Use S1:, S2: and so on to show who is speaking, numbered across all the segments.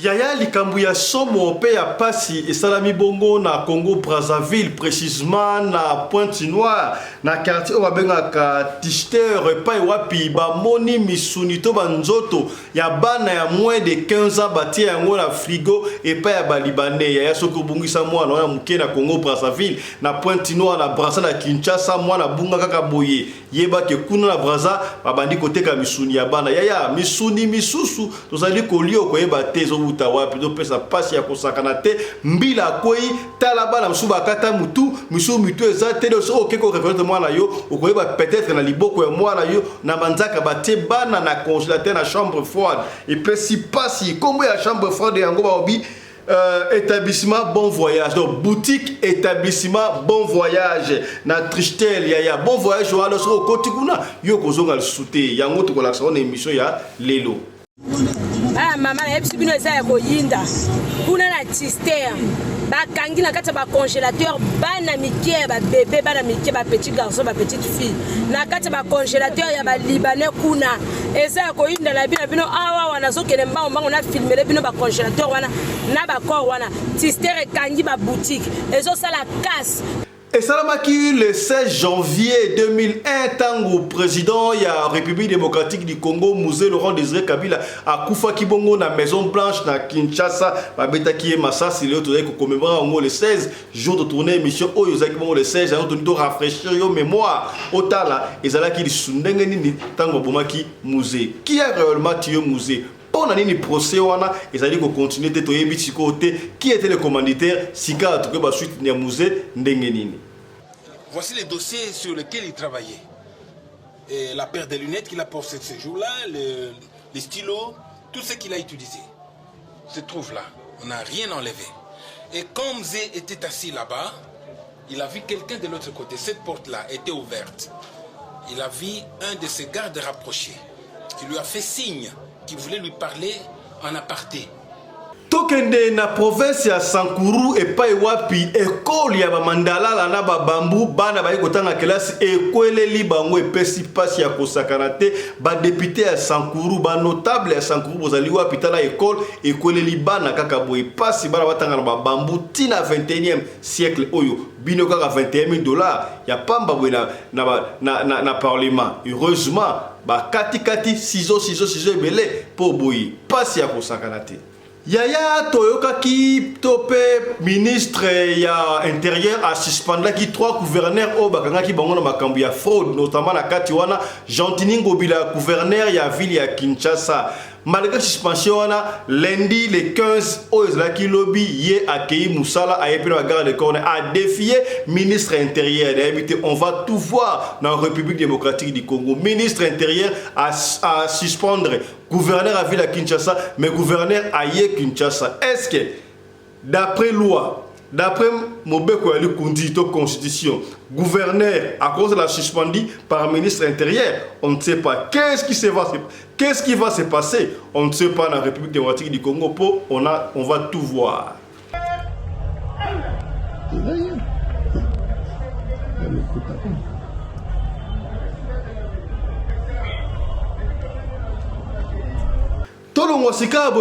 S1: Yaya likambu ya somo pe ya pasi esalami bongo na Congo Brazzaville, précisément na Pointe-Noire, na quartier o babengaka Tichter epai wapi bamoni misuni to banzoto ya bana ya moins de 15 ans batie yango na frigo epai ya balibanais. Yaya soko bungisa mwana wana muke na Congo Brazzaville na Pointe-Noire na Brazza na Kinshasa mwana bunga kaka boye yeba ke kuna na Brazza babandi koteka misuni ya bana. Yaya misuni misusu tozali kolio koyeba tezo wapi do pesa pasi ya kosakana te mbila koi tala bana msuba kata mutu misu mitu eza te do so okeko reconnaître mwana yo okoyeba peut-être na liboko ya mwana yo na banzaka batie bana na congélateur na chambre froide et puis si pasi kombo ya chambre froide yango ba obi établissement bon voyage, donc boutique établissement bon voyage na Tristel ya bon voyage wala so okoti kuna yo kozonga le souté yango to kolaksa on émission ya lelo.
S2: Ah maman yebisi bino eza ya koyinda kuna na Tister bakangi na kati ba congélateur bana mikie ba bébé bana mikie ba petit garçon ba petite fille na kati ba congélateur ya ba libanais kuna eza ya koyinda na bino awa wana so kele mbango na filmer bino ba congélateur wana na ba corps wana Tister ekangi ba boutique ezo sala casse.
S1: Et salamaki le 16 janvier 2001, tango président ya République démocratique du Congo, Musée Laurent Désiré Kabila, a Koufa Kibongo na Maison Blanche na Kinshasa, babeta qui est massa, c'est le tournée qu'on commémore en le 16 jours de tournée émission Oyozaki Bongo le 16 jours de rafraîchir yo mémoire. Otala, et zala qui sundenge ni tango bomaki musée. Qui a réellement tué musée? On a ni procès wana ezali ko continuer te toyebi côté qui était le commanditaire sika atuke ba suite ni musée ndenge nini.
S3: Voici les dossiers sur lesquels il travaillait. Et la paire de lunettes qu'il a porté ce jour-là, les stylos, tout ce qu'il a utilisé se trouve là. On n'a rien enlevé. Et comme Zé était assis là-bas, il a vu quelqu'un de l'autre côté. Cette porte-là était ouverte. Il a vu un de ses gardes rapprochés qui lui a fait signe qui voulait lui parler en aparté.
S1: Tokende na province ya Sankuru epai wapi école ya ba mandala na ba bambu bana ba ikotanga classe ekweleli bango epesi pasi ya kosakana te ba député ya Sankuru ba notable ya Sankuru bozali wapi tala école ekweleli bana kaka boye pasi bana batanga na ba bambu tina 21e siècle oyo bino kaka $21,000 ya pamba boye na parlement. Heureusement ba kati ciseaux belé pour boye pasi ya kosakana te. Yaya Toyoka qui topé ministre ya intérieur a suspendu qui 3 gouverneurs au bakanga qui bango na makambu ya fraude notamment na kati wana Jean-Tini Ngobila gouverneur ya ville ya Kinshasa. Malgré suspension lundi le 15 Ozlaki lobby yé accueilli Moussala a épris la garde de corne a défié ministre intérieur. On va tout voir dans la République démocratique du Congo. Ministre intérieur à suspendre gouverneur à ville à Kinshasa, mais gouverneur à yé Kinshasa. Est-ce que d'après loi, d'après Mobeko Ali Kundito Constitution, gouverneur à cause de la suspendue par ministre intérieur, on ne sait pas qu'est-ce qui va se passer. On ne sait pas dans la République démocratique du Congo. On va tout voir.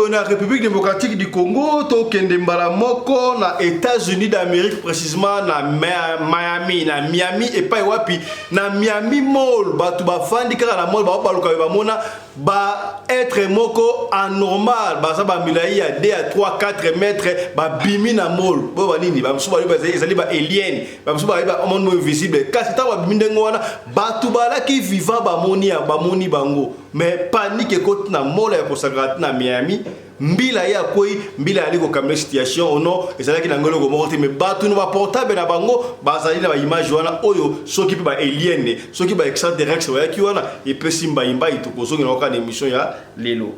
S1: Na République démocratique du Congo, tokende mbala moko na États-Unis d'Amérique précisément na Miami et pas wapi na Miami Mall batu ba fandi kaka na mall ba baluka ba mona ba être moko anormal ba sa ba milai ya 2 à 3 4 mètres ba bimi na mall bo ba nini ba msuba ba ezali ba alien ba msuba ba monde invisible kasi ta ba bimi ndengo wana batu ba la ki vivant ba moni bango mais panique côté na mall ya kosakana na Miami mbila ya koi mbila ali ko kamela situation ono ezalaki na ngolo ko monter mais batu no ba portable na bango bazali na ba image wana oyo soki pe ba alien soki ba extraterrestre wa ki wana et peut simba imba itokozonga na ka émission ya lelo.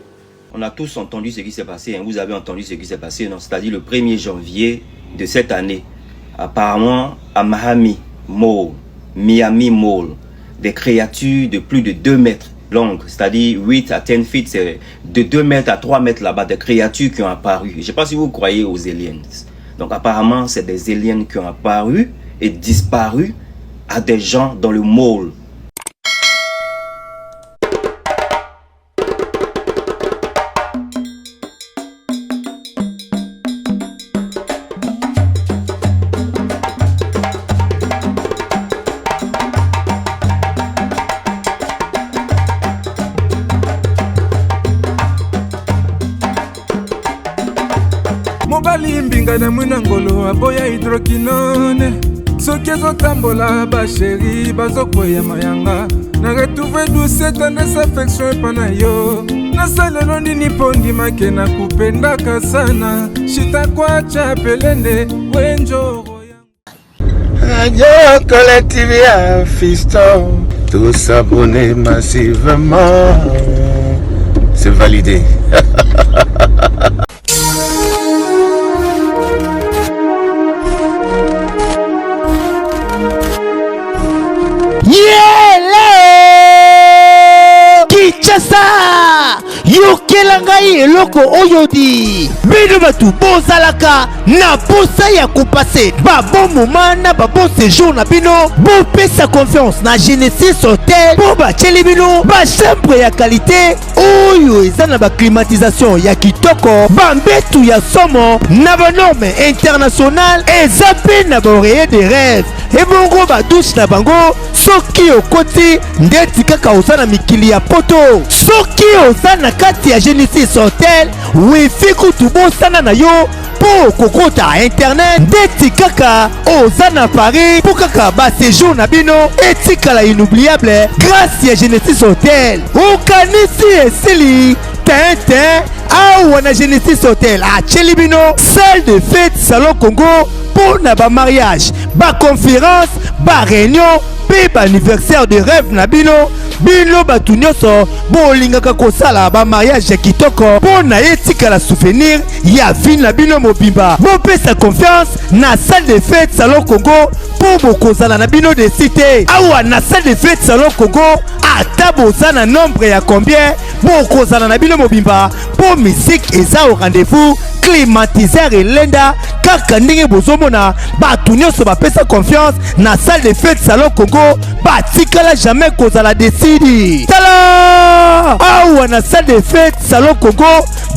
S4: On a tous entendu ce qui s'est passé, hein. Vous avez entendu ce qui s'est passé, non? C'est-à-dire le 1er janvier de cette année, apparemment à Miami Mall, des créatures de plus de 2 mètres longues, c'est-à-dire 8 à 10 feet, c'est de 2 mètres à 3 mètres là-bas, des créatures qui ont apparu. Je ne sais pas si vous croyez aux aliens. Donc apparemment, c'est des aliens qui ont apparu et disparu à des gens dans le mall.
S5: mobali mbinga na mwina ngolo aboya hydroquinone soki ezotambola basheri bazokwea mayanga na retrouve douce tendresse affection epa na yo nasalelo nini mpo ndimake na kupendaka sana shitakwacha pelende wenjoro
S6: Radio Collective ya Fiston, tous s'abonner massivement, c'est validé.
S7: Kinshasa yokela ngai eloko oyo di bino batu bozalaka na posa ya kopase babon moma na babon séjour na bino bopesa confiance na Genesis Hotel po batieli bino bachambre ya qualité oyo eza na baclimatisation ya kitoko bambetu ya somo na banorme international eza mpe na baoreiller de rêve ebongo badouche na bango soki okoti ndeti kaka oza na mikili ya poto soki oza na kati ya Genesis Hotel wifi kutu bosana na yo po kokota internet ndeti kaka oza na Paris po kaka baséjour na bino etikala inoubliable grâce ya Genesis Hotel okanisi esili tintin awa na Genesis Hotel atieli bino salle de fête salon Congo pour na ba mariage ba conférence ba réunion pe ba anniversaire de rêve na bino batu nyonso bolingaka kosala ba mariage ya kitoko po na etikala souvenir ya vie na bino mobimba bopesa confiance na salle de fête salon Congo po bokozala na bino de cité awa na salle de fête salon Congo ata boza na nombre ya combien bokozala na bino mobimba po musique eza au rendez-vous climatiseur elenda kaka ndenge bozomona batu nyonso bapesa confiance na salle de fête salon Congo batikala jamais kozala desidi tala awa na salle de fête salon Congo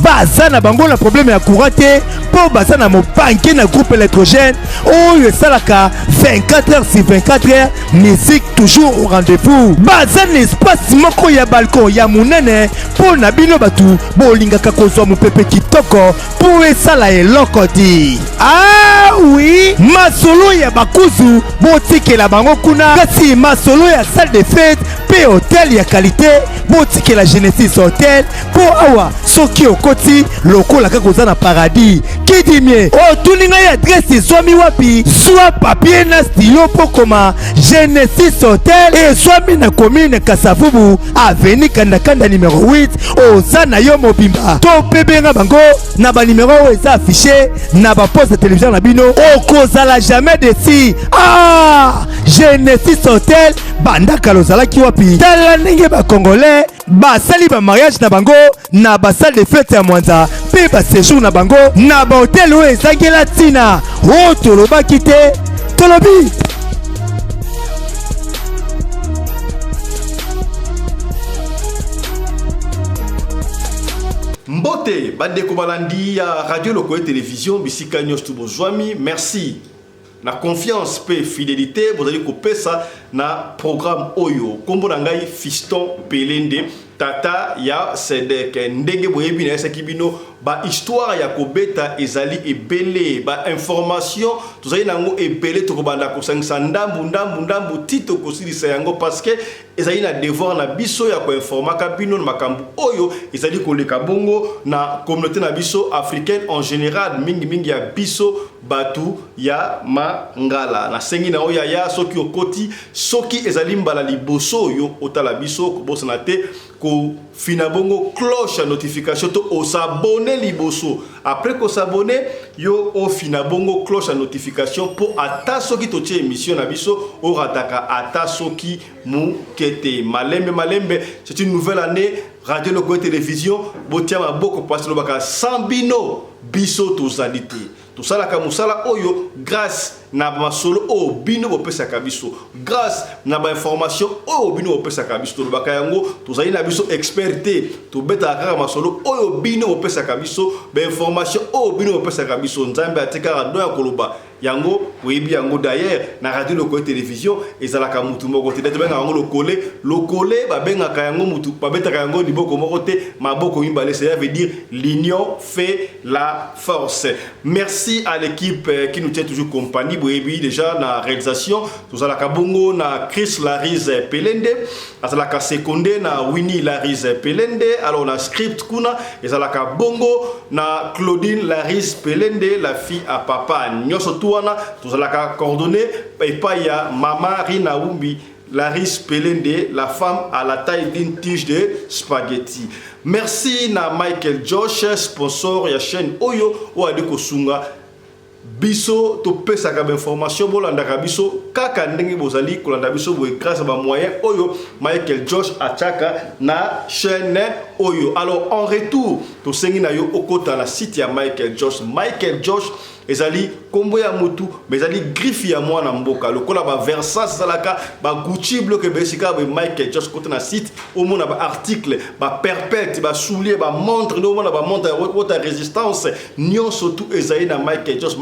S7: baza na bango na problème ya courant te po baza na mopanke na groupe électrogène oyo esalaka 24 heures sur 24 heures musique toujours au rendez-vous baza na espace moko ya balcon ya munene po na bino batu bolingaka kozwa mopepe kitoko po esala eloko ti ah oui masolo ya bakuzu botikela bango kuna kasi masolo ya salle de fête pe hotel ya qualité botikela Genesis Hotel po awa soki okoti lokola kaka oza na paradis kidimie otuninga ya adresse ezwami wapi zwa papier na stylo po koma Genesis Hotel ezwami na commune Kasavubu avenue Kandakanda numéro 8 oza na yo mobimba to pebenga bango na ba numéro oyo eza affiché na ba poste de télévision na bino okozala jamais desi ah Genesis Hotel bandaka lozalaki wapi tala ndenge ba congolais basali ba mariage na bango na ba salle de fête ya Mwanza pe ba séjour na bango na ba hotel oyo ezangela tina o tolobaki te tolobi
S1: Mbote bandeko balandi ya radio lokoe télévision bisika nyos tu bozwami merci na confiance pe fidélité bozali kopesa na programme oyo kombo na ngai Fiston Pelende tata ya Sedek ndenge boyebi na esaki bino ba histoire ya kobeta ezali ebele ba information tozali nango ebele tokobanda kosangisa ndambu tito kosilisa yango parce que ezali na devoir na biso ya ko informaka bino na makambu oyo ezali koleka bongo na communauté na biso africaine en général mingi ya biso batu ya mangala na sengi na oya ya soki okoti soki ezali mbala liboso yo otala biso kobosana te ko fina bongo cloche à notification to o s'abonner liboso après ko s'abonner yo o fina bongo cloche à notification pour ata soki to tie émission na biso o rataka ata soki mu kete malembe c'est une nouvelle année radio lokoe télévision botia maboko parce que baka sambino biso to zalité tout ça la kamusala oyo grâce na masolo o bino bopesa kabiso grâce na ba information o bino bopesa kabiso to baka yango to zali na biso experté to beta kaka masolo oyo bino bopesa kabiso ba information o bino bopesa kabiso nzambe atika rado ya koloba yango oyebi yango d'ailleurs na radio le côté télévision ezalaka mutu moko te benga yango le collé babengaka yango mutu babetaka yango liboko moko te maboko mibale, ça veut dire l'union fait la force. Merci à l'équipe qui nous tient toujours compagnie. Boyebi déjà na réalisation nous alaka bongo na Chris Larize Pelende, azalaka secondé na Winnie Larize Pelende, alors na script kuna ezalaka bongo na Claudine Larize Pelende, la fille à papa nyoso tuana tozalaka coordonné et pas ya mama Rina Umbi Larize Pelende, la femme à la taille d'une tige de spaghetti. Merci na Michael Josh, sponsor ya chaîne Oyo ou Adeko Sunga. Biso to pesa ka information bolanda ka biso kaka ndenge bozali kolanda biso bo grâce à ba moyen Oyo Michael Josh achaka na chaîne Oyo. Alors en retour to sengi na yo okota na site ya Michael Josh ezali kombo ya mutu bezali griffe ya mwana mboka lokola ba Versace salaka ba Gucci bloque besika ba Michael Josh kota na site au mona ba article ba perpète ba soulier ba montre no mona ba montre haute résistance nyon surtout ezali na Michael Josh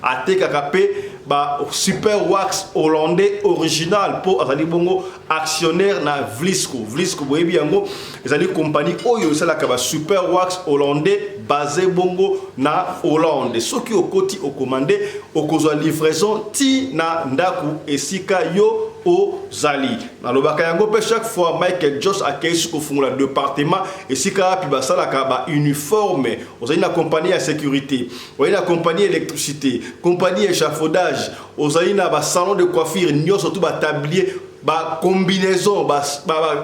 S1: ateka kapé ba super wax hollandais original pour azali bongo actionnaire na Vlisco boyebi yango ezali compagnie oyo salaka ba super wax hollandais basé bongo na Hollande. Soki okoti okomande okozwa livraison ti na ndaku esika yo ozali. Na lobaka yango pe chaque fois Michael Josh akei ko fungula département esika pi basalaka ba uniforme. Ozali na compagnie ya sécurité, ozali na compagnie électricité, compagnie échafaudage, ozali na ba salon de coiffure, nyo surtout ba tablier, ba combinaison, ba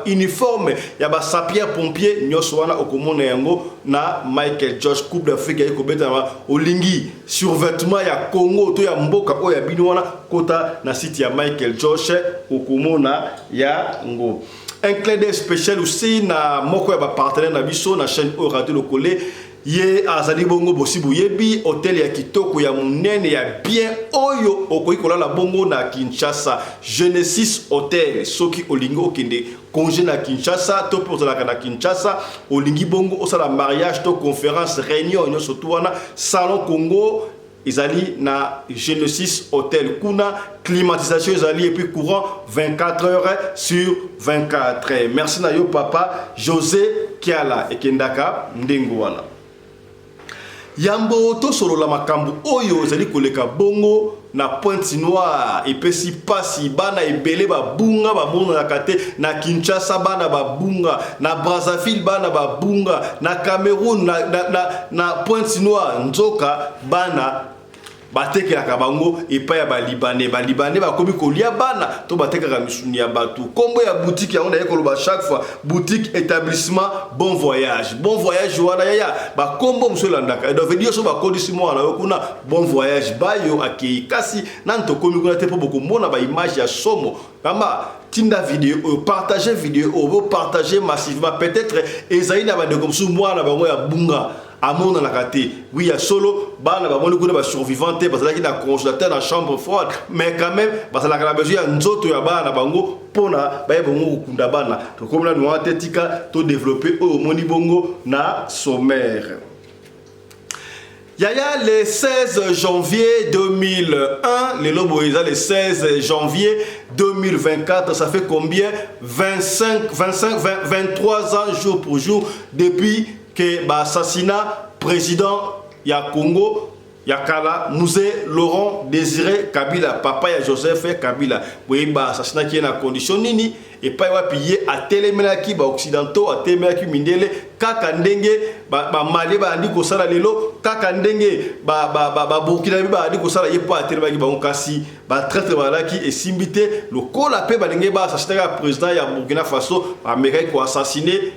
S1: uniforme, ya ba sapeur pompier, nyoso wana okomona yango na Michael Josh Coupe d'Afrique ya kobeta olingi survêtement ya Congo to ya mboka o ya bino wana kota na site ya Michael Josh okomona ya ngo. Un clin d'œil spécial aussi na moko ya ba partenaire na biso na chaîne O Radio Lokole. Ye azali bongo bosibu yebi hotel ya kitoko ya munene ya bien oyo okoki kolala bongo na Kinshasa Genesis Hotel. Soki olingo okende congé na Kinshasa to pozalaka na Kinshasa olingi bongo osala mariage to conférence réunion nyonso to wana salon Congo ezali na Genesis Hotel kuna climatisation ezali et puis courant 24 heures sur 24. Merci na yo papa José Kiala ekendaka ndengo wana. Yambo to solo la makambu oyo zali koleka bongo na Pointe Noire epesi pasi bana ebele babunga babonga na kate na Kinshasa bana babunga na Brazzaville bana babunga na Cameroun na Pointe Noire nzoka bana batekelaka bango epa ya balibane bakomi kolia bana to batekaka misuni ya batu kombo ya boutique yango na yekoloba chaque fois boutique établissement bon voyage wana ya bakombo musolandaka et doit dire so bakodisi mwana yo kuna bon voyage bayo akei kasi nanto komi kuna te po bokomona ba image ya somo kama tinda vidéo partager vidéo partager massivement peut-être ezaina ba de comme sou mwana bango ya bunga amona na kate oui ya solo bana ba moni kuna ba survivante bazalaki na congélateur na chambre froide mais quand même bazalaka na besoin ya nzoto ya bana bango pona ba bongo kunda bana to komona no atetika to développer au moni bongo na sommaire. Yaya le 16 janvier 2001, les Loboïsa le 16 janvier 2024, ça fait combien 23 ans jour pour jour depuis que l'assassinat président ya Congo Yakala Mouzé Laurent Désiré Kabila papa ya Joseph Kabila oui ba assassinat qui est na condition nini et pas wa piller à télémelaki ba occidentaux à télémelaki mindele kaka ndenge ba mali ba andi ko sala lelo kaka ndenge ba Burkina ba andi ko sala yepa à télémelaki ba onkasi ba traite ba laki et simbité le kola pe ba ndenge ba assassinat président ya Burkina Faso Amérique ko assassiné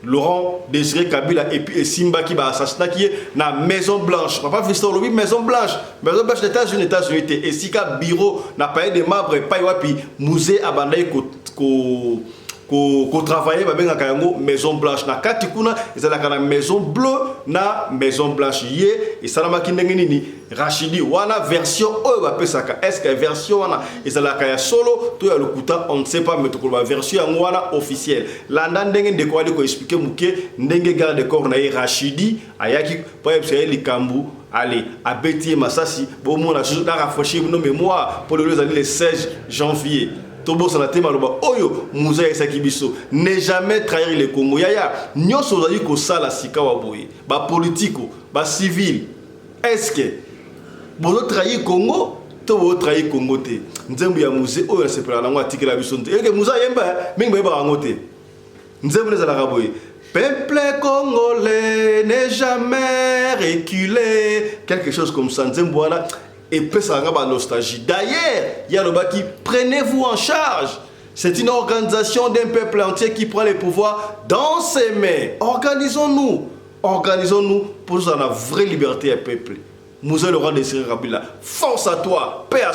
S1: Laurent Désiré Kabila et puis Simba qui va assassiner qui est na Maison Blanche. Papa Fiston Lobby Maison Blanche des États-Unis et si ka bureau n'a pas de marbre pas wapi musée abandonné ko ko travailler ba benga kayango Maison Blanche na kati kuna ezalaka na Maison Bleue na Maison Blanche ye esalamaki ndenge nini Rachidi wana version oyo ba pesaka est-ce que version wana ezalaka ya solo to ya lokuta on ne sait pas mais to ko ba version yango wana officielle landa ndenge ndeko ali ko expliquer muke ndenge garde corps na ye Rachidi ayaki pa yebisa likambu allez abeti masasi bo mona na rafraîchir nos mémoires pour le 16 janvier. Tobo sanate maloba oyo muza esaki biso ne jamais trahir le Congo yaya nyoso ozali ko sala sika wa boye ba politiko ba civil est-ce que bozo trahir Congo to bo trahir Congo te nzembu ya muze oyo sepela nango atikela biso te eke muza yemba mingi ba bango te nzembu nezala ka boye peuple congolais n'est jamais reculé quelque chose comme ça nzembu wana et puis ça a nostalgie. D'ailleurs, il y a le bas qui prenez-vous en charge. C'est une organisation d'un peuple entier qui prend le pouvoir dans ses mains. Organisons-nous. Organisons-nous pour nous avoir la vraie liberté à peuple. Nous allons rendre Cyril Kabila. Force à toi, paix à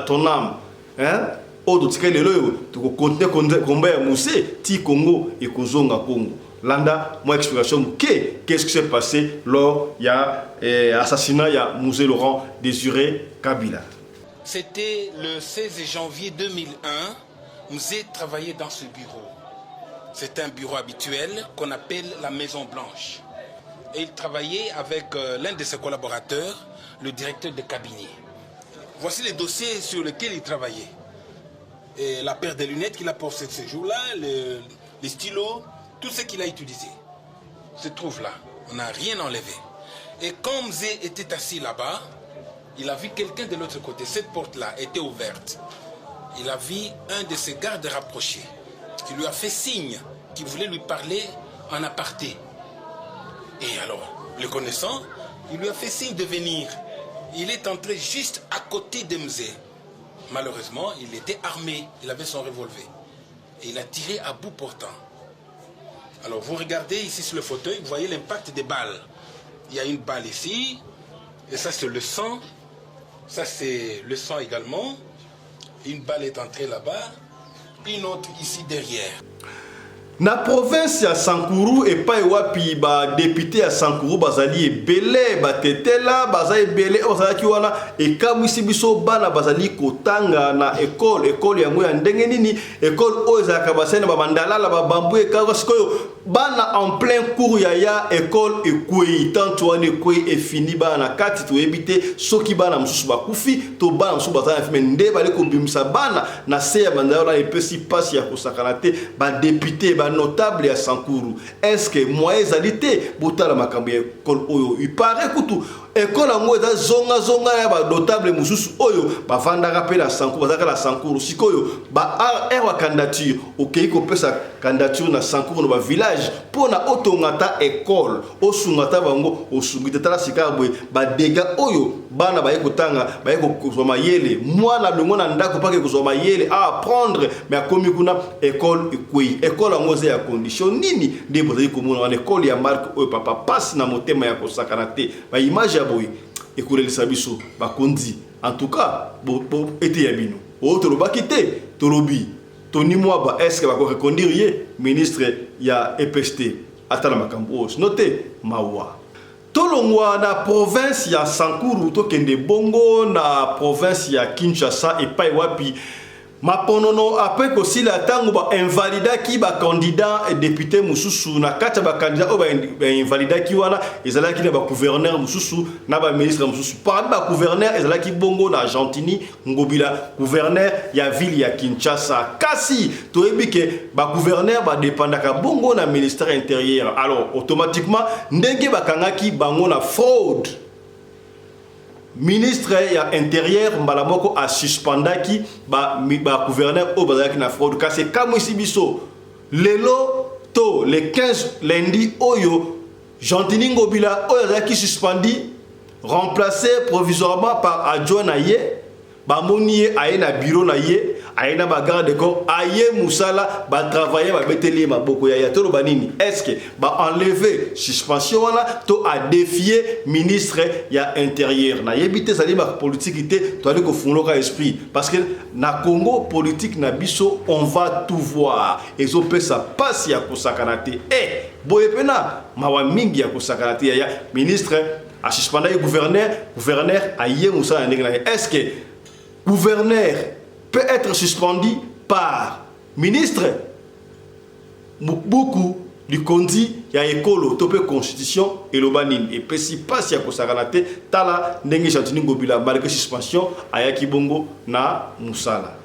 S1: ton âme. Hein? Autre que les lois, tu continues combat à Moussé, Ti Congo et Kozonga Congo. Landa, moi explication qu'est-ce qui s'est passé lors il y a assassinat il y a Mouzé Laurent Désiré Kabila.
S3: C'était le 16 janvier 2001. Mouzé travaillait dans ce bureau. C'est un bureau habituel qu'on appelle la Maison Blanche. Et il travaillait avec l'un de ses collaborateurs, le directeur de cabinet. Voici les dossiers sur lesquels il travaillait. Et la paire de lunettes qu'il a portées ce jour-là, les stylos, tout ce qu'il a utilisé se trouve là. On n'a rien enlevé. Et quand Mzé était assis là-bas, il a vu quelqu'un de l'autre côté. Cette porte-là était ouverte. Il a vu un de ses gardes rapprochés qui lui a fait signe qu'il voulait lui parler en aparté. Et alors, le connaissant, il lui a fait signe de venir. Il est entré juste à côté de Mzé. Malheureusement, il était armé. Il avait son revolver. Et il a tiré à bout portant. Alors vous regardez ici sur le fauteuil, vous voyez l'impact des balles. Il y a une balle ici, et ça c'est le sang. Ça c'est le sang également. Une balle est entrée là-bas, une autre ici derrière.
S1: Na province ya Sankuru et pas wapi ba député ya Sankuru bazali ebele batetela bazali ebele ozalaki wana e kamwisi biso bana bazali kotanga na école ya ngoya ndenge nini école oyo ezalaka basene ba mandalala ba bambu e kawa sikoyo bana en plein cours ya école ekwei tanto wana ekwei e fini bana kati to ebite soki bana mususu bakufi to bana mususu bazali fime nde bale kobimisa bana na se ya mandalala epesi pasi ya kosakana te ba député notable à Sankuru. Est-ce que moi ezalité botala makambo ya école oyo il paraît kutu école ngo eza zonga ya ba notable mususu oyo ba vandaka pe la Sankuru bazaka la Sankuru sikoyo ba erwa candidature okei ko pesa candidature na Sankuru no ba village pona otongata école osungata bango osungita tala sikabwe ba dega oyo bana ba ekotanga ba ekosoma yele mwana longo na ndako pake kosoma yele à apprendre mais akomi kuna école ekwei école ngo ya condition nini de bozali komona na école ya marque oyo papa passe na motema ya kosakana te ba image ya boy ekolelisa biso ba kondi en tout cas bo été ya bino autre lobaki te tolobi Tony Mwaba est-ce que va reconduire ministre ya EPST atala makambo noté mawa tolongwa na province ya Sankuru to kende bongo na province ya Kinshasa et pas wapi maponono après que si la tango ba invalida ki ba candidat et député mususu na kata ba candidat o ba invalida ki wana ezala ki na ba gouverneur mususu na ba ministre mususu par ba gouverneur ezala ki bongo na Argentini ngobila gouverneur ya ville ya Kinshasa kasi to ebike ba gouverneur ba dépendaka bongo na ministère intérieur alors automatiquement ndenge ba kangaki bango na fraude. Ministre ya intérieur mbalamoko a suspendaki ba gouverneur au bazaki na fraude kasi kamo isi biso lelo to le 15 lundi oyo Gentini Ngobila oyo azaki suspendi remplacé provisoirement par adjoint na ye bamoni aye na bureau na ye aye na bagarde de corps aye musala ba travailler ba beteli maboko ya tolo banini est-ce que ba enlever suspension wana to a défier ministre ya intérieur na yebite ça dit ba politique té to aller ko funloka esprit parce que na Congo politique na biso on va tout voir et zo pesa passe ya kosakana te boye pena mawa mingi ya kosakana te ya ministre a suspendu gouverneur aye musala ndenge na est-ce que gouverneur peut être suspendu par ministre. Beaucoup du condi ya école topé constitution et l'obanine et puis si passe ya kosakalate tala ndenge chantini ngobila malgré suspension ayaki bongo na musala.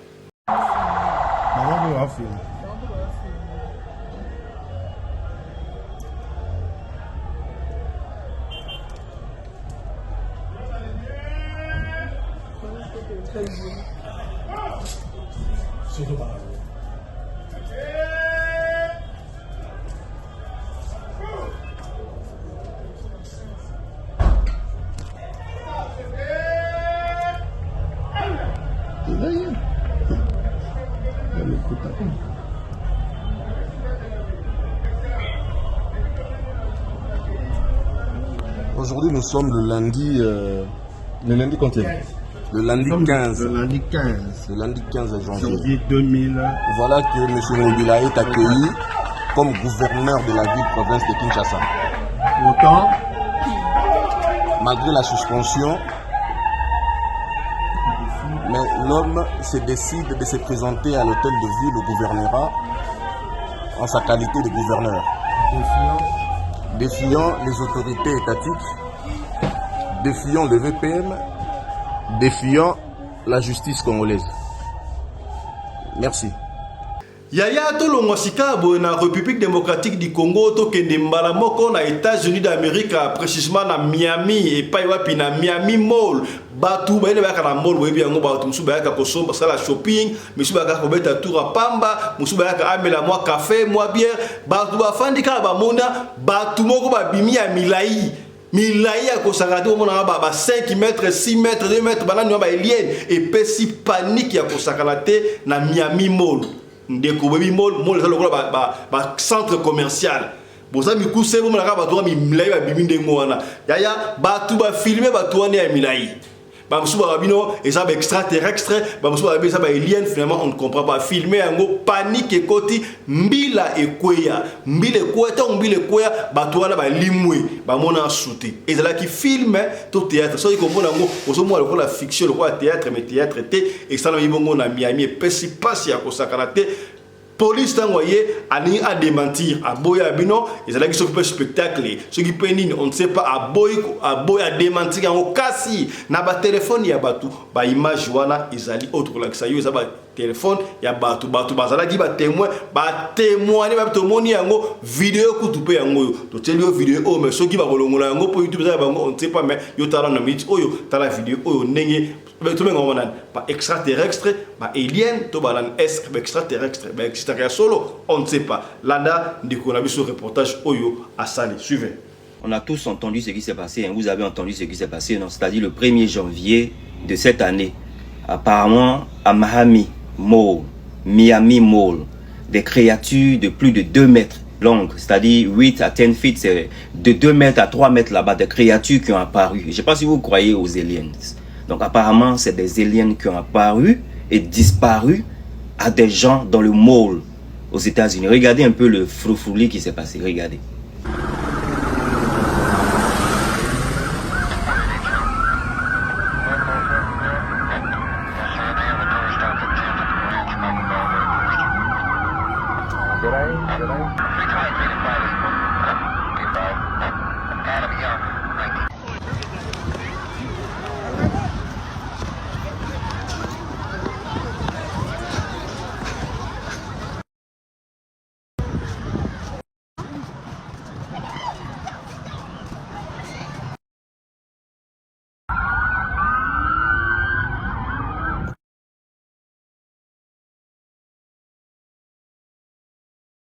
S6: Aujourd'hui, nous sommes le lundi combien? Le lundi 15.
S8: Le lundi 15.
S6: Le lundi 15 janvier
S8: 2000.
S6: Voilà que M. Ngobila est accueilli comme gouverneur de la ville-province de Kinshasa.
S8: Autant,
S6: malgré la suspension, mais l'homme se décide de se présenter à l'hôtel de ville au gouvernorat en sa qualité de gouverneur. Défiant les autorités étatiques, défiant le VPM, défiant la justice congolaise. Merci.
S1: Yaya tolongwa sikabo na République démocratique du Congo to kende mbala moko na États-Unis d'Amérique précisément na Miami et pas wapi na Miami Mall batu ba ile ba kana mall webi yango ba musu ba ka kosomba sala shopping musu ba ka kobeta tour a pamba musu ba ka amela moi café moi bière batu ba fandika ba mona batu moko ba bimi ya milai ya kosakate omona ba 5 mètres 6 mètres 2 mètres bana nyo ba alien et pesi panique ya kosakate na Miami Mall ndeko baby mall ça lokola ba centre commercial boza mikuse bo mona ka ba to mi milai ba bimi ndengo wana yaya batu ba filmer batu wana ya milai ba musu ba bino et ça ba extraterrestre ba musu ba ça ba alien finalement on ne comprend pas filmer yango panique et koti mbila ekweya batu wana ba limwe ba mona souté et là qui filme tout théâtre so ikomona ngo ozomo lokola fiction lokola théâtre mais théâtre té et ça na ibongo na Miami pesi passe ya kosakana te police tangoye ani a démentir a boya bino et ça là qui s'occupe spectacle ce qui penine on ne sait pas a boya démentir en kasi na ba téléphone ya batu ba image wana ezali autre la ça yo ça ba téléphone ya batu bazala ki ba témoin ne ba to moni yango vidéo kutupe yango to teli yo vidéo mais ce qui va kolongola yango pour YouTube ça bango on ne sait pas mais yo tala na minute oyo tala vidéo oyo ndenge tout le monde pas extraterrestre pas alien to balan extraterrestre ba extraterrestre solo on ne sait pas landa ndiko na biso reportage oyo à Sali suivez.
S4: On a tous entendu ce qui s'est passé, hein. Vous avez entendu ce qui s'est passé, non? C'est-à-dire le 1er janvier de cette année. Apparemment, à Miami Mall, des créatures de plus de 2 mètres longues, c'est-à-dire 8 à 10 feet, c'est de 2 mètres à 3 mètres là-bas, des créatures qui ont apparu. Je ne sais pas si vous croyez aux aliens. Donc apparemment, c'est des aliens qui ont apparu et disparu à des gens dans le mall aux États-Unis. Regardez un peu le froufrouli qui s'est passé, regardez.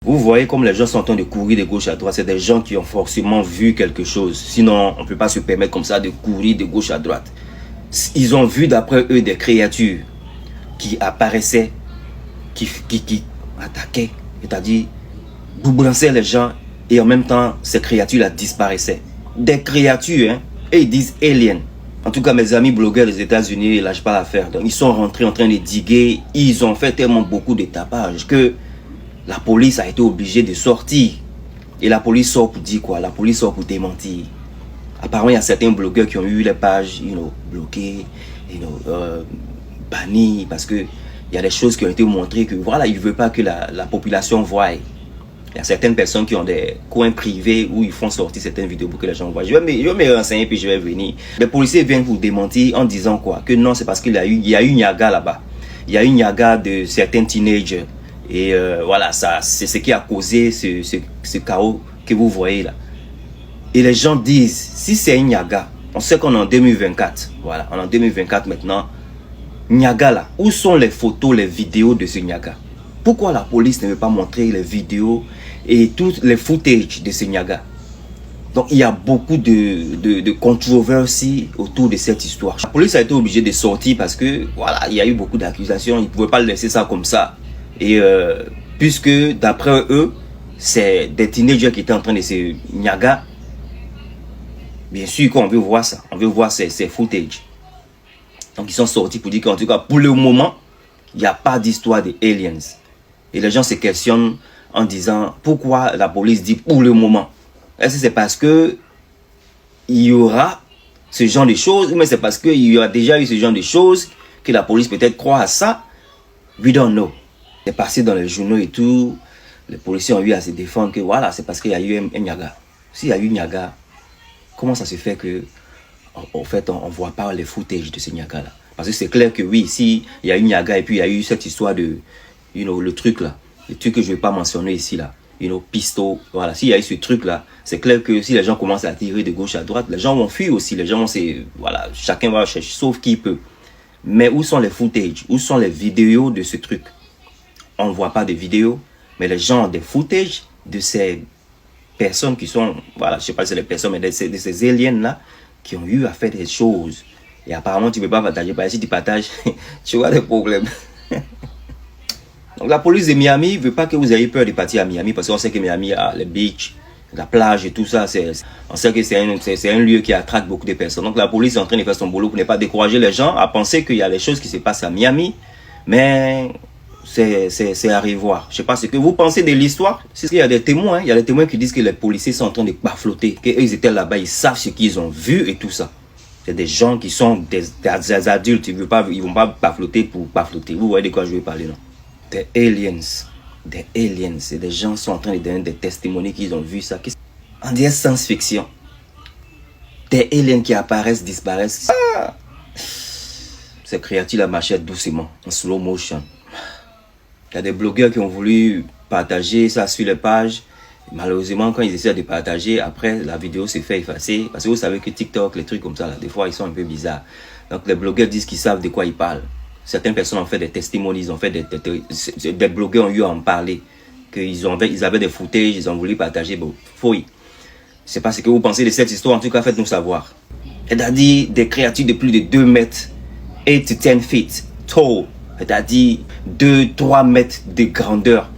S4: Vous voyez comme les gens sont en train de courir de gauche à droite. C'est des gens qui ont forcément vu quelque chose. Sinon, on ne peut pas se permettre comme ça de courir de gauche à droite. ils ont vu d'après eux des créatures qui apparaissaient, qui attaquaient, c'est-à-dire boublançaient les gens, et en même temps, ces créatures-là disparaissaient. Des créatures, hein, et ils disent aliens. En tout cas, mes amis blogueurs des États-Unis, ils lâchent pas l'affaire. Donc, ils sont rentrés en train de diguer. Ils ont fait tellement beaucoup de tapage que la police a été obligée de sortir. Et la police sort pour dire quoi? La police sort pour démentir. Apparemment, il y a certains blogueurs qui ont eu les pages, bloquées, bannies, parce que il y a des choses qui ont été montrées que voilà, ils ne veulent pas que la population voie. Il y a certaines personnes qui ont des coins privés où ils font sortir certaines vidéos pour que les gens voient. Je vais me renseigner puis je vais venir. Les policiers viennent vous démentir en disant quoi? Que non, c'est parce qu'il y a eu une Niaga là-bas. Il y a eu une Niaga de certains teenagers. Et voilà, c'est ce qui a causé ce chaos que vous voyez là. Et les gens disent, si c'est une Niaga, on sait qu'on est en 2024. Voilà, on est en 2024 maintenant. Niaga là, où sont les photos, les vidéos de ce Niaga? Pourquoi la police ne veut pas montrer les vidéos et tous les footage de ce Niaga? Donc il y a beaucoup de controverses autour de cette histoire. La police a été obligée de sortir parce que voilà, il y a eu beaucoup d'accusations. Ils ne pouvaient pas laisser ça comme ça. Et puisque d'après eux, c'est des teenagers qui étaient en train de se Niaga. Bien sûr qu'on veut voir ça. On veut voir ces footage. Donc ils sont sortis pour dire qu'en tout cas pour le moment, il n'y a pas d'histoire de aliens. Et les gens se questionnent en disant pourquoi la police dit pour le moment. Est-ce que c'est parce que il y aura ce genre de choses, mais c'est parce qu'il y a déjà eu ce genre de choses que la police peut-être croit à ça? We don't know. C'est passé dans les journaux et tout. Les policiers ont eu à se défendre que voilà, c'est parce qu'il y a eu un Niaga. S'il y a eu Niaga, comment ça se fait que en fait on ne voit pas les footage de ce Niaga là? Parce que c'est clair que oui, si il y a eu Niaga et puis il y a eu cette histoire de le truc là, le truc que je ne vais pas mentionner ici là, pisto, voilà, s'il y a eu ce truc là, c'est clair que si les gens commencent à tirer de gauche à droite, les gens vont fuir aussi, les gens vont voilà, chacun va chercher, sauf qui peut. Mais où sont les footage, où sont les vidéos de ce truc? On ne voit pas de vidéos, mais les gens ont des footage de ces personnes qui sont, voilà, je ne sais pas si c'est les personnes, mais de ces aliens là, qui ont eu à faire des choses. Et apparemment, tu ne peux pas partager, parce que si tu partages, tu vois des problèmes. Donc la police de Miami ne veut pas que vous ayez peur de partir à Miami, parce qu'on sait que Miami a les beach, la plage et tout ça. On sait que c'est un lieu qui attraque beaucoup de personnes. Donc la police est en train de faire son boulot pour ne pas décourager les gens à penser qu'il y a des choses qui se passent à Miami. Mais c'est à revoir. Je ne sais pas ce que vous pensez de l'histoire. C'est qu'il y a des témoins. Il y a des témoins qui disent que les policiers sont en train de bafloter, qu'ils étaient là-bas, ils savent ce qu'ils ont vu et tout ça. C'est des gens qui sont des adultes. Ils ne vont pas bafloter pour bafloter. Vous voyez de quoi je veux parler, non? Des aliens. Des aliens. C'est des gens qui sont en train de donner des testimonies qu'ils ont vu ça. On dirait science-fiction. Des aliens qui apparaissent, disparaissent. Ah! Ces créatures-là marchaient doucement, en slow motion. Il y a des blogueurs qui ont voulu partager ça sur les pages. Malheureusement, quand ils essaient de partager, après, la vidéo se fait effacer. Parce que vous savez que TikTok, les trucs comme ça, là, des fois, ils sont un peu bizarres. Donc, les blogueurs disent qu'ils savent de quoi ils parlent. Certaines personnes ont fait des testimonies, ils ont fait des blogueurs ont eu à en parler. Qu'ils avaient des footages, ils ont voulu partager. Bon, fouille. Je ne sais pas ce que vous pensez de cette histoire. En tout cas, faites-nous savoir. C'est-à-dire des créatures de plus de 2 mètres, 8 to 10 feet tall. C'est-à-dire 2-3 mètres de grandeur.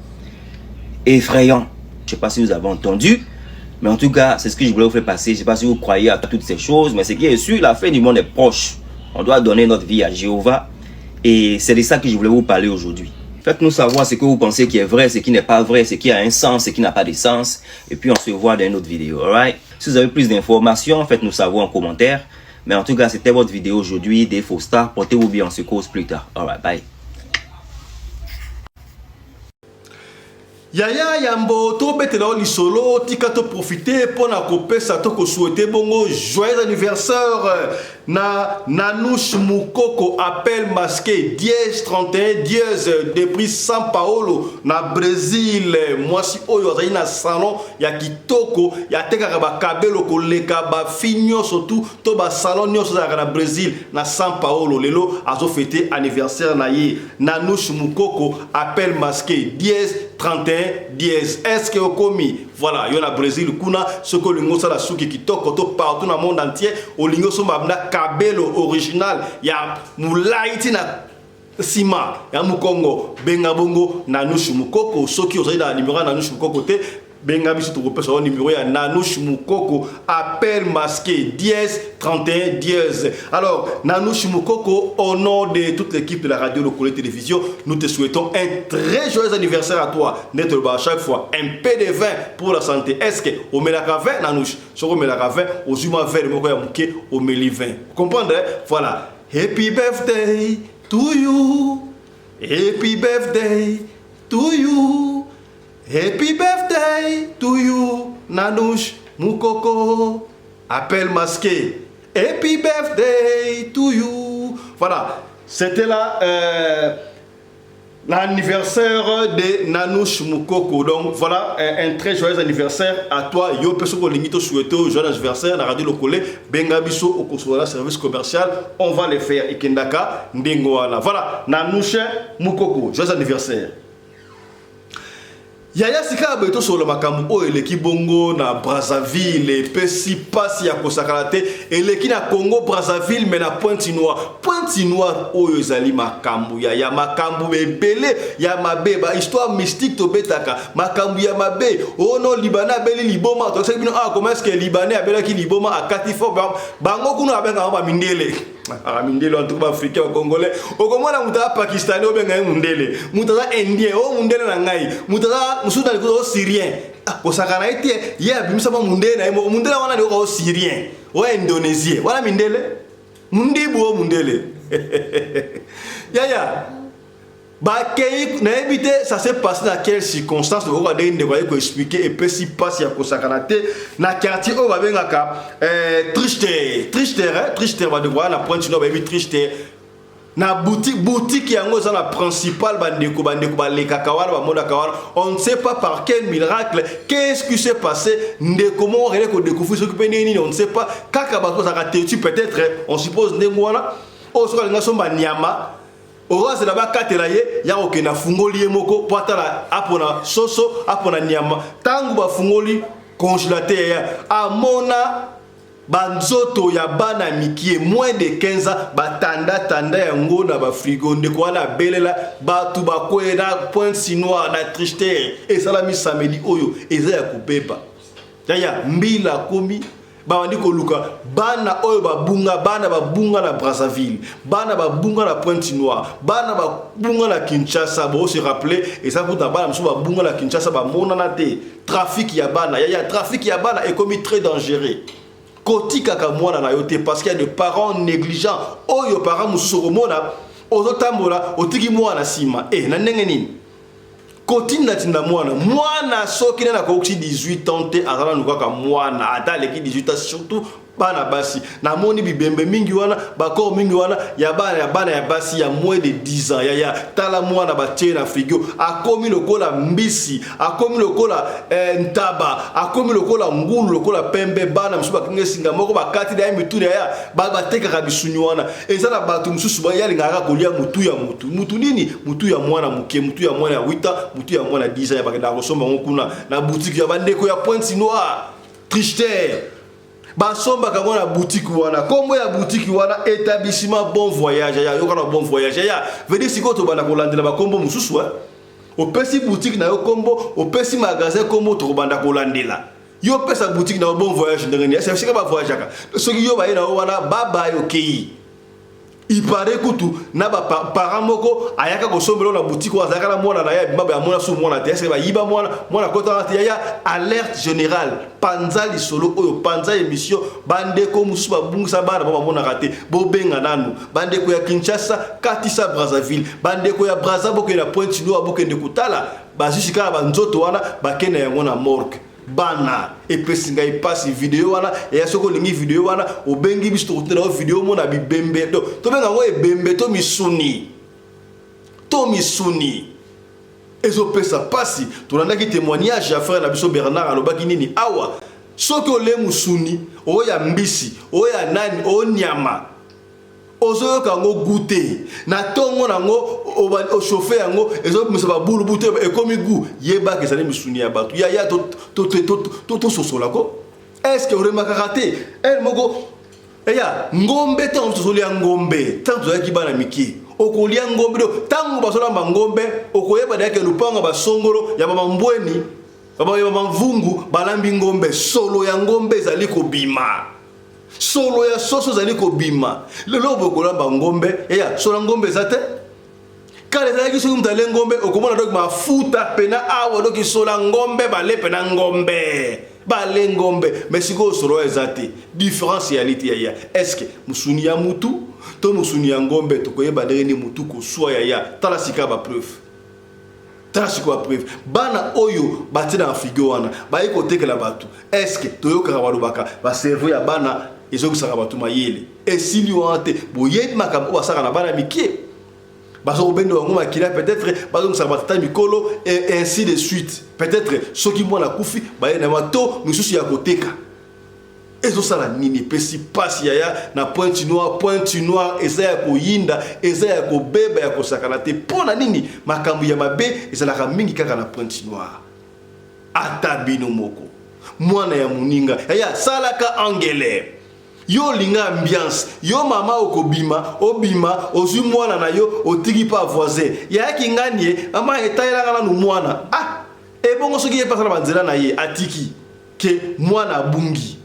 S4: Effrayant. Je ne sais pas si vous avez entendu. Mais en tout cas, c'est ce que je voulais vous faire passer. Je ne sais pas si vous croyez à toutes ces choses. Mais ce qui est sûr, la fin du monde est proche. On doit donner notre vie à Jéhovah. Et c'est de ça que je voulais vous parler aujourd'hui. Faites-nous savoir ce que vous pensez qui est vrai, ce qui n'est pas vrai, ce qui a un sens, ce qui n'a pas de sens. Et puis on se voit dans une autre vidéo. Alright? Si vous avez plus d'informations, faites-nous savoir en commentaire. Mais en tout cas, c'était votre vidéo aujourd'hui des faux stars. Portez-vous bien, on se cause plus tard. Alright, bye.
S1: Yaya Yambo, to betela lisolo, tika to profiter pour na kopesa to ko souhaiter bongo joyeux anniversaire na Nanouche Moukoko appel masqué 10-31 dièse de prix São Paulo na Brésil. Moi si oyo azali na salon ya kitoko ya teka ba kabelo ko leka ba finyo surtout to ba salon nyo za na Brésil na São Paulo lelo azo fêter anniversaire na ye Nanouche Moukoko appel masqué 10 31 dièse. Est-ce que okomi? Voilà, yo na Brésil kuna soko lingo sala suki kitoko to partout dans le monde entier. O lingo so mabna kabelo original ya mulaiti na sima ya mukongo benga bongo Nanush Mukoko. Soki ozali na numéro Nanush Mukoko te benga biso to kopesa o numéro ya Nanush Mukoko, appel masqué dièse 31 dièse. Alors Nanush Mukoko, au nom de toute l'équipe de la radio locale télévision, nous te souhaitons un très joyeux anniversaire à toi. Net à chaque fois un peu de vin pour la santé. Est-ce que au melaka vin Nanush sur au melaka vin au zuma verre moko ya muke au meli vin. Comprendre? Voilà. Happy birthday to you. Happy birthday to you. Happy birthday to you, Nanush Mukoko. Appel masqué. Happy birthday to you. Voilà, c'était là l'anniversaire de Nanush Mukoko. Donc voilà, un très joyeux anniversaire à toi. Yo Pesoko Lingito souhaité au joyeux anniversaire. La radio locale, Bengabiso au Kosovola service commercial. On va le faire. Ikendaka Ndingoana. Voilà, Nanush Mukoko, joyeux anniversaire. Yaya Sika beto sur le makambu o eleki bongo na Brazzaville pesi pasi ya kosakalate eleki na Congo Brazzaville mais na Pointe-Noire oyo ezali makambu ya makambu ebele ya mabe ba histoire mystique to betaka makambu ya mabe o no Libanais beli liboma to seki bino comment est-ce que Libanais abelaki liboma akati fo bango kuno abenga ba mindele Mindele en tout cas africain ou congolais au komona muta pakistanais o benga mundele muta indien o mundele na ngai muta musuda ko syrien ko sakana ite ya bimisa ba mundele na mundele wana ni ko syrien o indonésien wala mindele mundibu o mundele ya Bakei na évité ça s'est passé dans quelles circonstances on va donner de expliquer et puis si passe ya kosakanate na quartier o ba bengaka Trichter va devoir na Pointe-Noire ba Trichter na boutique yango za la principale bandeko ba le kakawara ba moda kawara on ne sait pas par quel miracle qu'est-ce qui s'est passé ndeko mo relé ko découvrir s'occuper nini on ne sait pas kaka ba ko za tu peut-être on suppose ndengwana o so ka ngasomba nyama Ora c'est là-bas katelaye ya okena fungoli emoko patala apona soso apona nyama tangu ba fungoli congélateur amona banzoto ya bana mikie moins de 15 ans batanda yango na ba frigo ndeko wana belela batu bakwera Pointe-Noire na Trichter et salami samedi oyo eza ya kubeba ya mbila komi bawandi koluka bana oyo babunga na Brazzaville bana babunga na Pointe-Noire bana babunga na Kinshasa bo se rappeler et ça pour bana mso babunga na Kinshasa ba mona na te trafic ya bana ya trafic ya bana est commis très dangereux kotika ka mwana na yote parce qu'il y a des parents négligents oyo parents mususu komona ozotambola otiki mwana sima na ndenge nini Continue na mwana soki na koksi 18 ans te azala nukaka mwana ata leki 18 ans surtout bana basi na moni bibembe mingi wana bakor mingi wana ya bana ya basi ya moins de 10 ans ya tala mwana batie na frigo akomi lokola mbisi akomi lokola ntaba akomi lokola ngulu lokola pembe bana msuba kinge singa moko bakati da mitu ya bateka kabisunyu wana ezala batu msusu ba yali ngaka kolia mutu nini mutu ya mwana muke mutu ya mwana ya 8 ans mutu ya mwana 10 ans ya bakenda kosomba ngokuna na boutique ya bandeko ya Pointe-Noire Trichter basomba ka mwana boutique wana kombo ya boutique wana établissement bon voyage ya yokana bon voyage ya veut dire siko to bana kolandela ba kombo mususu opesi boutique na yo kombo opesi magasin kombo to banda kolandela yo pesa boutique na bon voyage ndengeni c'est sika ba voyage ka soki yo ba ina wana baba yo kei il paraît que tout na ba parent moko ayaka ko sombelo na boutique wa zakala mona na ya baba ya mona su mona te c'est ba yiba mona kota na ya alerte générale panza solo oyo panza émission bande ko musu ba bungisa bana ba mona raté bo benga nanu bande ko ya Kinshasa katisa Brazzaville bande ko ya Brazzaville ko na Pointe-Noire bokende kutala bazishika ba nzoto wana bakena ya mona morgue bana epesinga ipasi video wana ya soko lingi video wana obengi biso totela video mona bibembe to benga ngo ebembe to misuni ezo pesa pasi tolanda ki témoignage ya frère na biso Bernard alobaki nini awa soki ole musuni oya mbisi oya nani o nyama ozo kango goûter na tongo nango o chauffer yango ezo misa ba bulu bute e komi goût yeba ke zali misuni ya batu ya to sosola ko est-ce que remaka raté el moko eya ngombe to sosoli ya ngombe tanto ya kibana miki okolia ngombe do tango basola ngombe okoyeba dake lupanga basongolo ya bambweni baba ya mvungu balambi ngombe solo ya ngombe zali ko bima solo ya soso zali ko bima lelo bokolamba ngombe eya solo ngombe zate kale zali ki mtale ngombe okomona donc mafuta pena awa donc solo ngombe bale pena ngombe bale ngombe mais siko solo ezate différence réalité ya est-ce que musuni ya mutu to musuni ya ngombe to koyeba dereni mutu ko swa ya tala sika ba preuve Trashiko preuve bana oyo batina figure wana bayi ko tekela batu est-ce que toyoka balobaka ba cerveau ya bana ezo kusaka batu mayele esili wante boyebi makambo basaka na bana mikie bazo bendo ngoma kila peut-être bazo kusaka batata mikolo et ainsi de suite peut-être soki mwana kufi baye na mato misusu ya koteka ezo sala nini pesi pasi ya na pointe noire eza ya koyinda eza ya kobeba ya kosakana te pona nini makambo ya mabe ezalaka mingi kaka na pointe noire ata bino moko mwana ya muninga ya salaka angele yo linga ambiance yo mama obima ozwi mwana na yo otiki pa voisin ya kinganie mama etayela na mwana ebongo soki epasala banzela na ye atiki ke mwana bungi.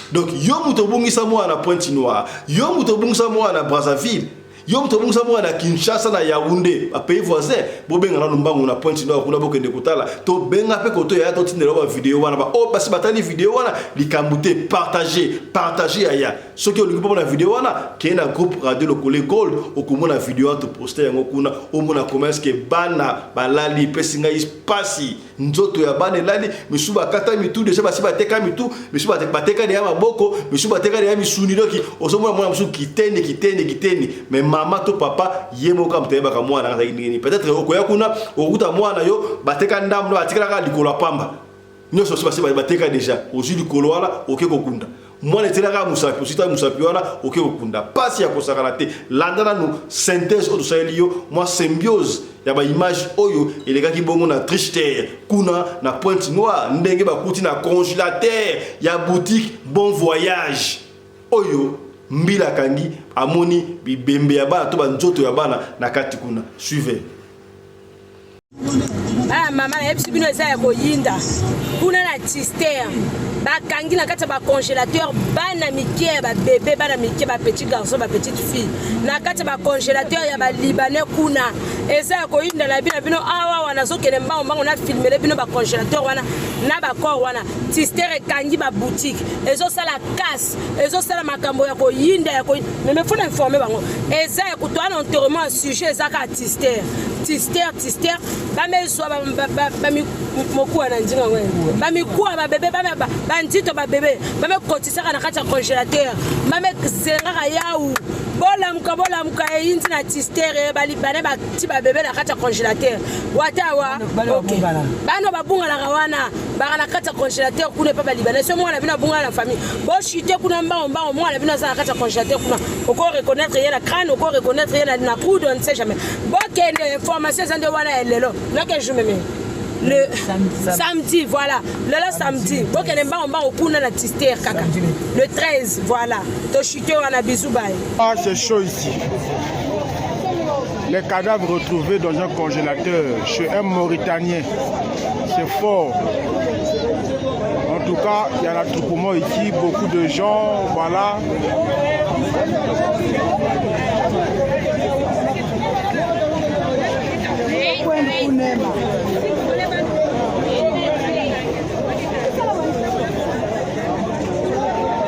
S1: Donc, yo mutobungisa mwana na Pointe Noire, yo mutobungisa mwana na Brazzaville, yo mutobungisa mwana na Kinshasa na Yaoundé, a pays voisin, bobenga na numbangu na Pointe Noire kuna bokende kutala, to benga pe koto ya to tindela ba vidéo wana ba o basi batali vidéo wana likambute partager aya. Soki olingi po na vidéo wana, ke na groupe radio lokole gold okomona vidéo to poster yango kuna omona commerce ke bana balali pesinga ispasi nzoto ya bana lali misuba kata mitu deja basi bateka mitu misuba bateka ya maboko misuba bateka ya misuni doki osomona mwana musu kiteni mais mama to papa yemo ka mteba ka mwana ngata nini peut-être okoya kuna okuta mwana yo bateka ndamno batikala ka likolo pamba nyoso basi bateka deja ozu likolo wala okeko kunda mwana etelaka musapi osita musapi wana oke okunda pasi ya kosakana te landana nu synthèse oto saelio mwa symbiose ya ba image oyo elekaki bongo na tricheter kuna na Pointe Noire ndenge bakuti na congélateur ya boutique Bon Voyage oyo mbila kangi amoni bibembe ya bana to banzoto ya bana na kati kuna suivez.
S2: Mama na yebisi bino eza ya koyinda kuna na Tister bakangi na kati ba congélateur bana mikie ba bébé bana mikie ba petit garçon ba petite fille na kati ba congélateur ya ba libanais kuna eza ya koyinda na bino awa wana zokene mbango na filmer bino ba congélateur wana na ba corps wana Tister ekangi ba boutique ezo sala casse ezo sala makambo ya koyinda ya koyinda mais faut informer bango eza ya kutwana enterrement à sujet eza ka Tister bamezwa bamikuwa na njinga ngwe bamikuwa babebe bandito babebe bamekotisaka na kati ya congélateur bamezengaka yawu bolamuka eyindi na Tister balibane bati babebe na kati ya congélateur watawa bano babungalaka wana baka na kati ya congélateur kuna epa balibane so mwana bino abungala na famille bochute kuna mbao mwana bino aza na kati ya congélateur kuna oko reconnaître ye na crâne oko reconnaître ye na coude on ne sait jamais bokende information ezande wana elelo loke jour même le samedi voilà le samedi bokende mbao kuna na Tister kaka le 13 voilà to chute wana bisou bye.
S8: C'est chaud ici. Les cadavres retrouvés dans un congélateur chez un Mauritanien, c'est fort. En tout cas, il y a l'attroupement ici, beaucoup de gens, voilà.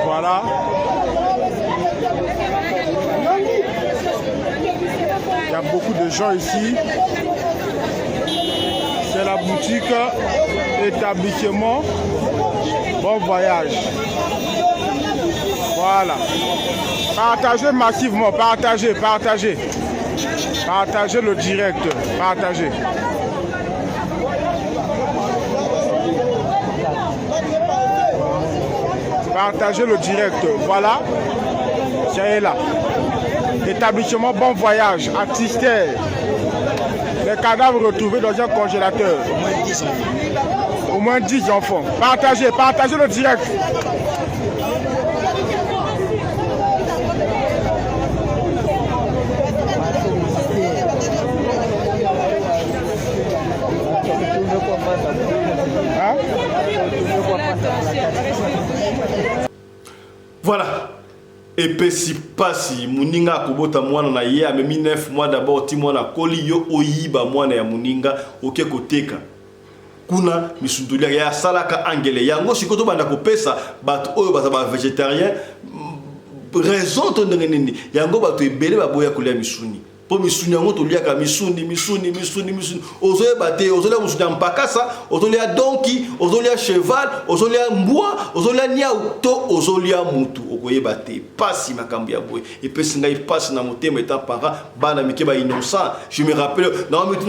S8: Voilà. Il y a beaucoup de gens ici. C'est la boutique établissement Bon Voyage. Voilà. Partagez massivement, partagez le direct, partagez. Partagez le direct, voilà. C'est là. Établissement Bon Voyage à Tister. Les cadavres retrouvés dans un congélateur. Au moins 10 enfants. Partagez le direct. Hein?
S1: Voilà. Et puis si pasi muninga kobota mwana na ye amemi 9 mois d'abord ti mwana koli yo oyiba mwana ya muninga oke koteka kuna misundulia ya salaka angele yango sikoto banda kopesa bato oyo baza ba végétarien raison to ndenge nini yango bato ebele baboya kolia misuni po misuni yango to liaka misuni ozoye bate ozolia musuni ya mpakasa ozolia donki ozolia cheval ozolia mbwa ozolia niau to ozolia mutu okoyeba te pasi makambo ya boye epesi ngai pasi na motema etant parent bana mike ba innocent. Je me rappelle na mitu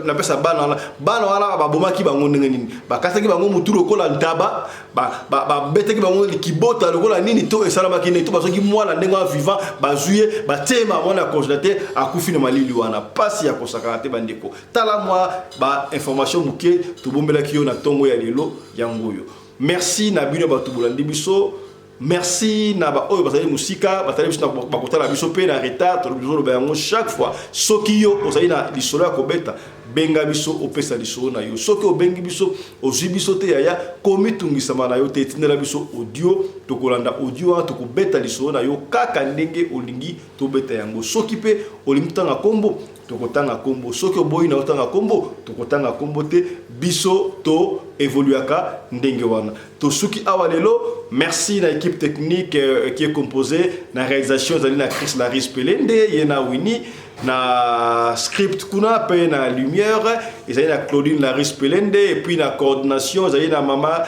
S1: na pesa bana wana babomaki bango ndenge nini bakasaki bango mutu lokola ntaba ba beteki bango likibota lokola nini to esalamaki ne to bazoki mwana ndenge vivant bazuye batema mwana congélateur akufi na malili wana pasi ya kosakana te bandeko tala mwa ba information muke tobombelaki yo na tongo ya lelo yangoyo. Merci na bino batubulandi biso. Merci na ba oyo bazali musika batali biso na bakotala biso pe na retard to biso lo bango chaque fois soki yo ozali na lisolo ya kobeta benga biso opesa lisolo na yo soki obengi biso ozwi biso te yaya komitungisama na yo te tindela biso audio tokolanda audio to kobeta lisolo na yo kaka ndenge olingi tobeta yango soki pe olingi tanga kombo tokotanga kombo soki oboyi na otanga kombo tokotanga kombo te biso to évoluaka ndenge wana to suki awa lelo. Merci à l'équipe technique qui est composée na réalisation de Chris Laris Pelende yena Winnie na script kuna pe na lumière et na Claudine Laris Pelende et puis na coordination na mama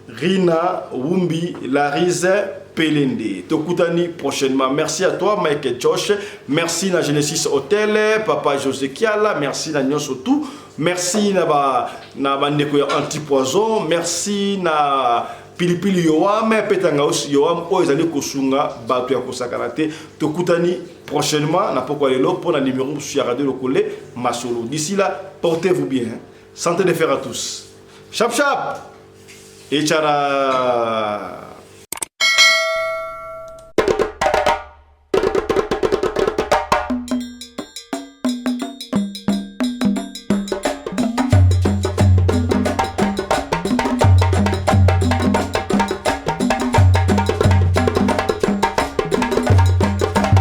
S1: Rina Wumbi Laris Pelende. Tokutani prochainement. Merci à toi Mike Josh. Merci na Genesis Hotel, Papa José Kiala, merci na Nyonso tout. Merci na bandeko ya anti-poison. Merci na pilipili yoam petanga aussi yoam oezali kosunga bato ya kosakana te tokutani prochainement na poko lelo pour na numéro sur radio lokole masolo. D'ici là, portez-vous bien. Santé de fer à tous. Chap chap et tchara.